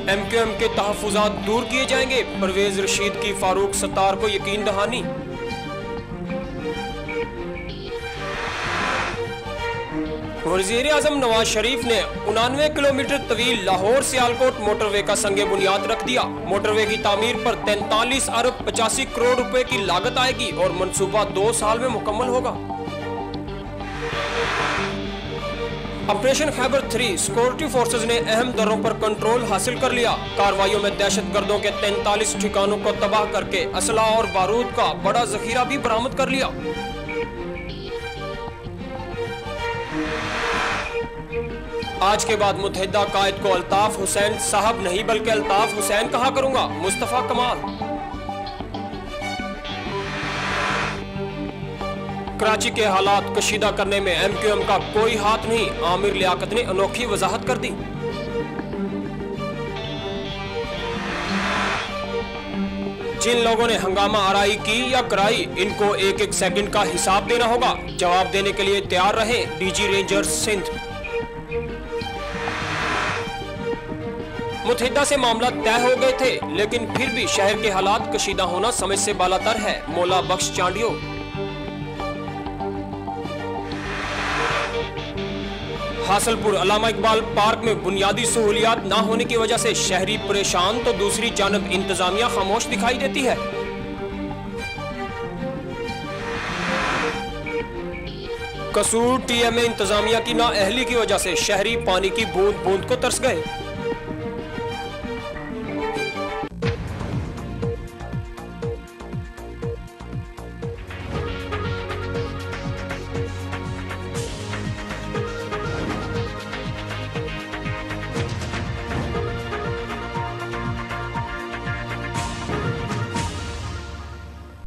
MQM के तहफ़्फ़ुज़ात दूर किए जाएंगे, परवेज रशीद की फारूक सत्तार को यकीन दहानी। वज़ीर आज़म नवाज शरीफ ने 99 किलोमीटर तवील लाहौर सियालकोट मोटरवे का संगे बुनियाद रख दिया। मोटरवे की तामीर पर 43 अरब 85 करोड़ रुपए की लागत आएगी और मंसूबा 2 साल में मुकम्मल होगा। ऑपरेशन खैबर 3 सिक्योरिटी फोर्सेज ने अहम दरों पर कंट्रोल हासिल कर लिया। कार्रवाइयों में दहशतगर्दों के 43 ठिकानों को तबाह करके असला और बारूद का बड़ा जखीरा भी बरामद कर लिया। आज के बाद मुत्तहिदा कायद को अल्ताफ हुसैन साहब नहीं बल्कि अल्ताफ हुसैन कहा करूंगा। मुस्तफा कमाल। कराची के हालात कशीदा करने में MQM का कोई हाथ नहीं, आमिर लियाकत ने अनोखी वजाहत कर दी। जिन लोगों ने हंगामा आराई की या कराई, इनको एक एक सेकंड का हिसाब देना होगा। जवाब देने के लिए तैयार रहे DG रेंजर्स सिंध। मुत्तहिदा से मामला तय हो गए थे, लेकिन फिर भी शहर के हालात कशीदा होना समझ से बालातर है। मौला बख्श चांडियो। हासलपुर अल्लामा इकबाल पार्क में बुनियादी सहूलियात ना होने की वजह से शहरी परेशान, तो दूसरी जानब इंतजामिया खामोश दिखाई देती है। कसूर TMA इंतजामिया की नाअहली की वजह से शहरी पानी की बूंद बूंद को तरस गए।